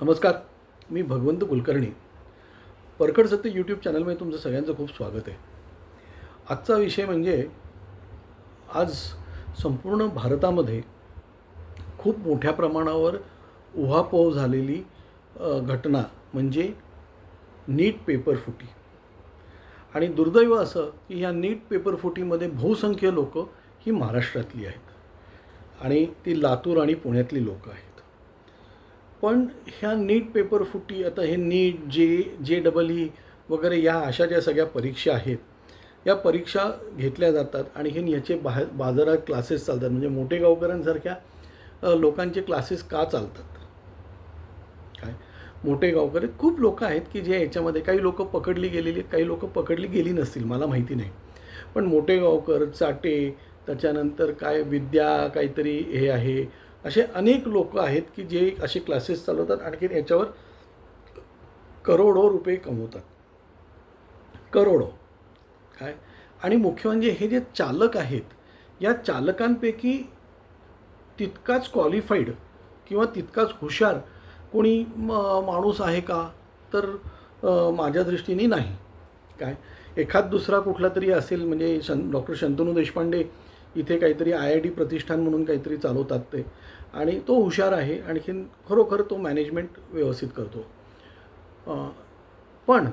नमस्कार. मी भगवंत कुलकर्णी. परखड सत्य यूट्यूब चॅनलमध्ये तुमचं सगळ्यांचं खूप स्वागत आहे. आजचा विषय म्हणजे आज संपूर्ण भारतामध्ये खूप मोठ्या प्रमाणावर उहापोह झालेली घटना म्हणजे नीट पेपर फुटी. आणि दुर्दैव असं की ह्या नीट पेपर फुटीमध्ये बहुसंख्य लोक ही महाराष्ट्रातली आहेत आणि ती लातूर आणि पुण्यातली लोक आहेत. पण ह्या नीट पेपर फुटी, आता हे नीट जे वगैरे या अशा ज्या सगळ्या परीक्षा आहेत, या परीक्षा घेतल्या जातात आणि हे याचे बाजारात क्लासेस चालतात. म्हणजे मोठे गावकऱ्यांसारख्या लोकांचे क्लासेस का चालतात? काय मोठे गावकरी खूप लोक आहेत की जे याच्यामध्ये, काही लोक पकडली गेलेली, काही लोक पकडली गेली नसतील, मला माहिती नाही. पण मोठे गावकर, चाटे, त्याच्यानंतर काय विद्या काहीतरी हे आहे, असे अनेक लोक आहेत की जे असे क्लासेस चालवतात. आणखी याच्यावर करोडो रुपये कमवतात, करोडो. काय आणि मुख्य म्हणजे हे जे चालक आहेत, या चालकांपैकी तितकाच क्वालिफाईड किंवा तितकाच हुशार कोणी माणूस आहे का? तर माझ्या दृष्टीने नाही. काय एखाद दुसरा कुठला तरी असेल, म्हणजे डॉक्टर शंतनू देशपांडे इथे काहीतरी IIT प्रतिष्ठान म्हणून काहीतरी चालवतात ते, आणि तो हुशार आहे, आणखीन खरोखर तो मॅनेजमेंट व्यवस्थित करतो. पण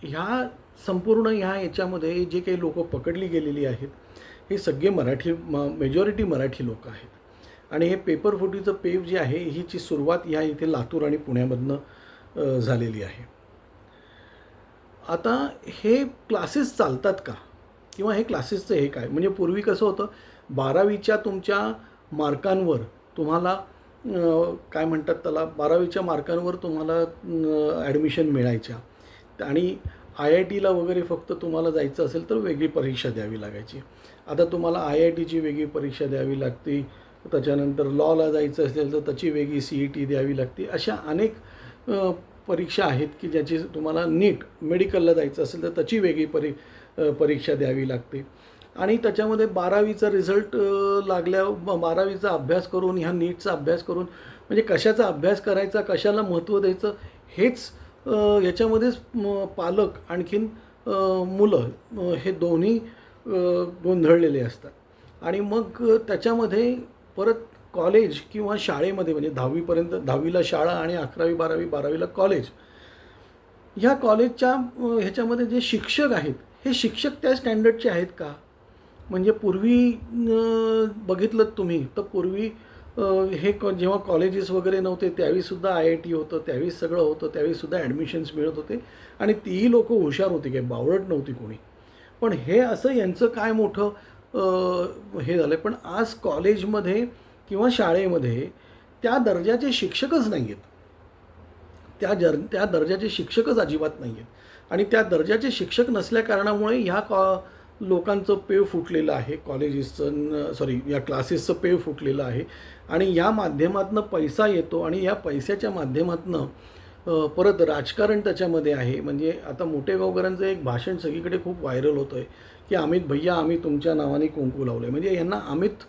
ह्या संपूर्ण याच्यामध्ये जे काही लोक पकडली गेलेली आहेत, हे सगळे मेजॉरिटी मराठी लोक आहेत. आणि हे पेपर फुटीचं पेव जे आहे, हीची सुरुवात ह्या इथे लातूर आणि पुण्यामधनं झालेली आहे. आता हे क्लासेस चालतात का, किंवा हे क्लासेसचं हे काय? म्हणजे पूर्वी कसं होतं, 12वीच्या तुमच्या मार्कांवर तुम्हाला काय म्हणतात त्याला, 12वीच्या मार्कांवर तुम्हाला ॲडमिशन मिळायच्या. आणि IITला वगैरे फक्त तुम्हाला जायचं असेल तर वेगळी परीक्षा द्यावी लागायची. आता तुम्हाला IITची वेगळी परीक्षा द्यावी लागते, त्याच्यानंतर लॉला जायचं असेल तर त्याची वेगळी CET द्यावी लागते. अशा अनेक परीक्षा आहेत की ज्याची तुम्हाला नीट मेडिकलला जायचं असेल तर त्याची वेगळी परीक्षा द्यावी लागते. आणि त्याच्यामध्ये 12वीचा रिझल्ट लागल्या 12वीचा अभ्यास करून, ह्या नीटचा अभ्यास करून, म्हणजे कशाचा अभ्यास करायचा, कशाला महत्त्व द्यायचं, हेच याच्यामध्येच पालक आणखीन मुलं हे दोन्ही गोंधळलेले असतात. आणि मग त्याच्यामध्ये परत कॉलेज किंवा शाळेमध्ये, म्हणजे 10वीपर्यंत, 10वीला शाळा आणि 11वी 12वी 12वीला कॉलेज, ह्या कॉलेजच्या ह्याच्यामध्ये जे शिक्षक आहेत, हे शिक्षक त्या स्टँडर्डचे आहेत का? म्हणजे पूर्वी बघितलं तुम्ही तर पूर्वी हे जेव्हा कॉलेजेस वगैरे नव्हते त्यावेळीसुद्धा IIT होतं, त्यावेळी सगळं होतं, त्यावेळीसुद्धा ॲडमिशन्स मिळत होते आणि तीही लोक हुशार होती, काही बावळट नव्हती कोणी. पण हे असं यांचं काय मोठं हे झालं. पण आज कॉलेजमध्ये किंवा शाळेमध्ये त्या दर्जाचे शिक्षकच नाही आहेत. त्या दर्जाचे शिक्षकच अजिबात नाही आहेत. आणि त्या दर्जाचे शिक्षक नसल्या कारणामुळे ह्या लोकांचं पेव फुटलेलं आहे, कॉलेजेसचं या क्लासेसचं पेव फुटलेलं आहे. आणि या माध्यमातून पैसा येतो आणि या पैशाच्या माध्यमातून परत राजकारण त्याच्यामध्ये आहे. म्हणजे आता मोठे गावकऱ्यांचं एक भाषण सगळीकडे खूप व्हायरल होतं आहे की अमित भैया, आम्ही तुमच्या नावाने कुंकू लावले. म्हणजे यांना अमित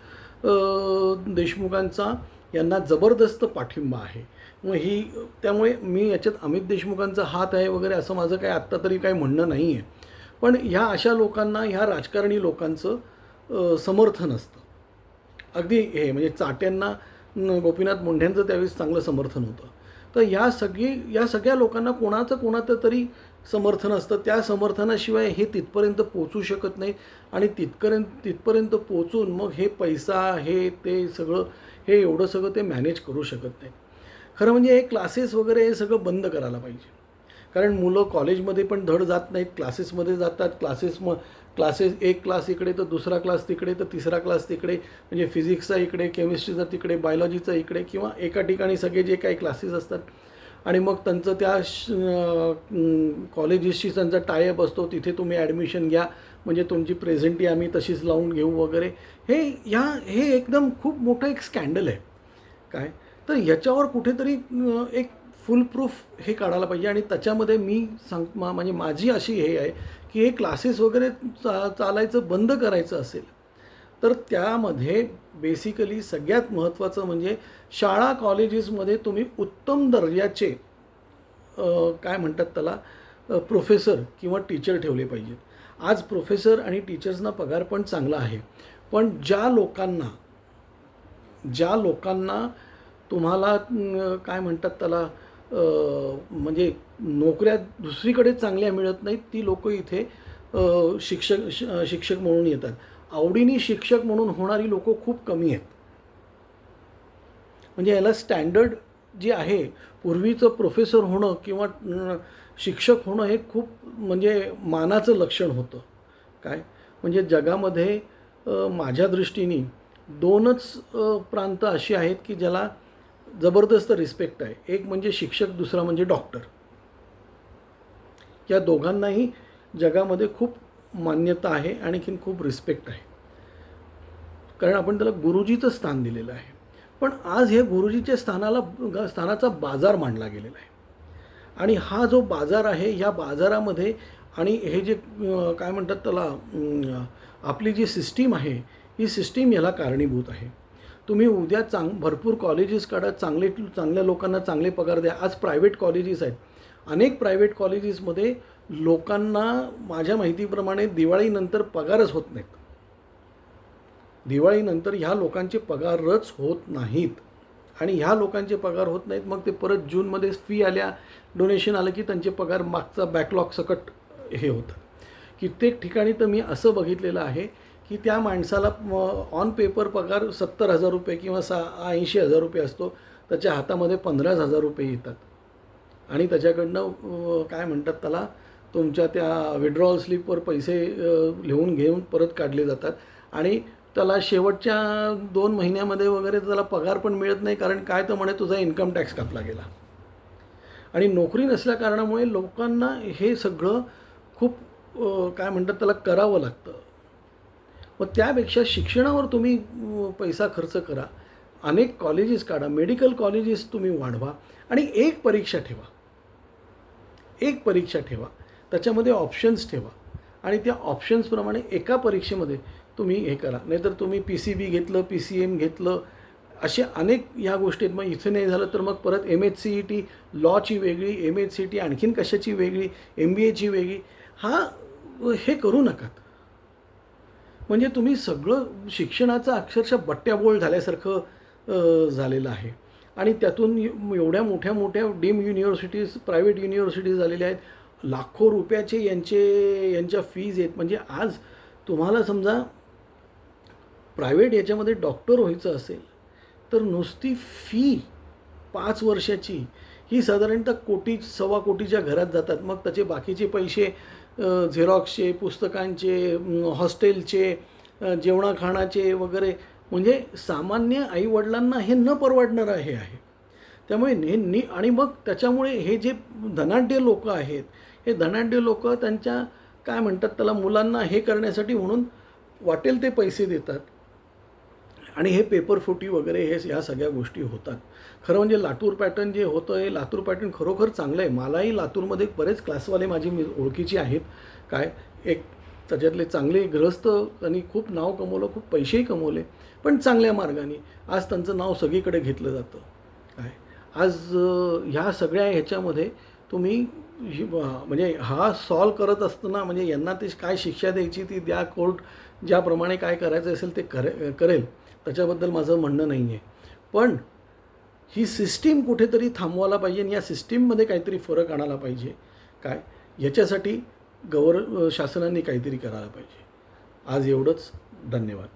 देशमुखांचा यांना जबरदस्त पाठिंबा आहे. मग त्यामुळे मी याच्यात अमित देशमुखांचा हात आहे वगैरे असं माझं काय आत्ता तरी काही म्हणणं नाही आहे. पण ह्या अशा लोकांना, ह्या राजकारणी लोकांचं समर्थन असतं. अगदी हे म्हणजे चाट्यांना गोपीनाथ मुंढेंचं त्यावेळेस चांगलं समर्थन होतं. तर या सगळ्या लोकांना कोणाचं तरी समर्थन असतं. त्या समर्थनाशिवाय हे तिथपर्यंत पोचू शकत नाही. आणि तिथपर्यंत पोचून मग हे पैसा, हे ते सगळं, हे एवढं सगळं ते मॅनेज करू शकत नाही. खरं म्हणजे हे क्लासेस वगैरे हे सगळं बंद करायला पाहिजे. कारण मुलं कॉलेजमध्ये पण धड जात नाहीत, क्लासेसमध्ये जातात. क्लासेस एक क्लास इकडे तर दुसरा क्लास तिकडे तर तिसरा क्लास तिकडे, म्हणजे फिजिक्सचा इकडे, केमिस्ट्रीचा तिकडे, बायोलॉजीचा इकडे, किंवा एका ठिकाणी सगळे जे काही क्लासेस असतात. आणि मग त्यांचं त्या कॉलेजेसशी त्यांचा टायअप असतो, तिथे तुम्ही ॲडमिशन घ्या, म्हणजे तुमची प्रेझेंटी आम्ही तशीच लावून घेऊ वगैरे. हे एकदम खूप मोठं एक स्कॅन्डल आहे. काय तर ह्याच्यावर कुठेतरी एक फुल प्रूफ हे काढायला पाहिजे. आणि त्याच्यामध्ये मी म्हणजे माझी अशी हे आहे की हे क्लासेस वगैरे चालायचं बंद करायचं असेल तर त्यामध्ये बेसिकली सगळ्यात महत्त्वाचं म्हणजे शाळा कॉलेजेसमध्ये तुम्ही उत्तम दर्जाचे काय म्हणतात त्याला प्रोफेसर किंवा टीचर ठेवले पाहिजेत. आज प्रोफेसर आणि टीचर्सना पगार पण चांगला आहे, पण ज्या लोकांना तुम्हाला काय म्हणतात त्याला म्हणजे नोकऱ्या दुसरीकडे चांगल्या मिळत नाहीत, ती लोकं इथे शिक्षक म्हणून येतात. आवडीने शिक्षक म्हणून होणारी लोकं खूप कमी आहेत. म्हणजे याला स्टँडर्ड जे आहे, पूर्वीचं प्रोफेसर होणं किंवा शिक्षक होणं हे खूप म्हणजे मानाचं लक्षण होतं. काय म्हणजे जगामध्ये माझ्या दृष्टीने 2च प्रांत अशी आहेत की ज्याला जबरदस्त रिस्पेक्ट आहे. एक म्हणजे शिक्षक, दुसरा म्हणजे डॉक्टर. या दोघांनाही जगामध्ये खूप मान्यता आहे, आणखीन खूप रिस्पेक्ट आहे. कारण आपण त्याला गुरुजीचं स्थान दिलेलं आहे. पण आज हे गुरुजीच्या स्थानाचा बाजार मांडला गेलेला आहे. आणि हा जो बाजार आहे, ह्या बाजारामध्ये आणि हे जे काय म्हणतात त्याला आपली जी सिस्टीम आहे, ही सिस्टीम याला कारणीभूत आहे. तुम्ही उद्या भरपूर कॉलेजेस काढा, चांगल्या लोकांना चांगले पगार द्या. आज प्रायव्हेट कॉलेजेस आहेत. अनेक प्रायव्हेट कॉलेजेसमध्ये लोकांना माझ्या माहितीप्रमाणे दिवाळीनंतर पगारच होत नाहीत. दिवाळीनंतर ह्या लोकांचे पगारच होत नाहीत. आणि ह्या लोकांचे पगार होत नाहीत, मग ते परत जूनमध्ये फी आल्या, डोनेशन आलं की त्यांचे पगार मागचा बॅकलॉग सकट हे होतं. कित्येक ठिकाणी तर मी असं बघितलेलं आहे की त्या माणसाला ऑन पेपर पगार 70,000 रुपये किंवा 80,000 रुपये असतो, त्याच्या हातामध्ये 15,000 रुपये येतात. आणि त्याच्याकडनं काय म्हणतात त्याला तुमच्या त्या विड्रॉवल स्लिपवर पैसे लिहून घेऊन परत काढले जातात. आणि त्याला शेवटच्या 2 महिन्यामध्ये वगैरे त्याला पगार पण मिळत नाही, कारण काय तर म्हणे तुझा इन्कम टॅक्स कापला गेला. आणि नोकरी नसल्या कारणामुळे लोकांना हे सगळं खूप काय म्हणतात त्याला करावं लागतं. मग त्यापेक्षा शिक्षणावर तुम्ही पैसा खर्च करा, अनेक कॉलेजेस काढा, मेडिकल कॉलेजेस तुम्ही वाढवा आणि एक परीक्षा ठेवा, त्याच्यामध्ये ऑप्शन्स ठेवा आणि त्या ऑप्शन्सप्रमाणे एका परीक्षेमध्ये तुम्ही हे करा. नाहीतर तुम्ही PCB घेतलं, PCM घेतलं, असे अनेक ह्या गोष्टी आहेत. मग इथे नाही झालं तर मग परत MHCET लॉची वेगळी, MHCET आणखीन कशाची वेगळी, MBAची वेगळी. हे करू नका. म्हणजे तुम्ही सगळं शिक्षणाचं अक्षरशः बट्ट्याबोळ झाल्यासारखं झालेलं आहे. आणि त्यातून एवढ्या मोठ्या डीम युनिव्हर्सिटीज, प्रायव्हेट युनिव्हर्सिटीज झालेल्या आहेत. लाखो रुपयाचे यांच्या फीज आहेत. म्हणजे आज तुम्हाला समजा प्रायव्हेट याच्यामध्ये डॉक्टर व्हायचं असेल तर नुसती फी 5 वर्षाची ही साधारणतः कोटी, सव्वा कोटीच्या घरात जातात. मग त्याचे बाकीचे पैसे झेरॉक्सचे, पुस्तकांचे, हॉस्टेलचे, जेवणाखाणाचे वगैरे, म्हणजे सामान्य आईवडिलांना हे न परवडणारं हे आहे. त्यामुळे आणि मग त्याच्यामुळे हे जे धनाढ्य लोकं आहेत, हे धनाढ्य लोकं त्यांच्या काय म्हणतात त्याला मुलांना हे करण्यासाठी म्हणून वाटेल ते पैसे देतात. आणि हे पेपरफुटी वगैरे ह्या सगळ्या गोष्टी होतात. खरं म्हणजे लातूर पॅटर्न जे होतं, हे लातूर पॅटर्न खरोखर चांगलं आहे. मलाही लातूरमध्ये बरेच क्लासवाले माझी ओळखीची आहेत. काय एक त्याच्यातले चांगले गृहस्थ, त्यांनी खूप नाव कमवलं, खूप पैसेही कमवले, पण चांगल्या मार्गाने. आज त्यांचं नाव सगळीकडे घेतलं जातं. काय आज ह्या सगळ्या ह्याच्यामध्ये तुम्ही म्हणजे हा सॉल्व करत असताना म्हणजे यांना ते काय शिक्षा द्यायची ती द्या, कोर्ट ज्याप्रमाणे काय करायचं असेल ते करेल, त्याच्याबद्दल माझं म्हणणं नाही आहे. पण ही सिस्टीम कुठेतरी थांबवायला पाहिजे आणि या सिस्टीममध्ये काहीतरी फरक आणायला पाहिजे. काय याच्यासाठी शासनाने काहीतरी करायला पाहिजे. आज एवढंच. धन्यवाद.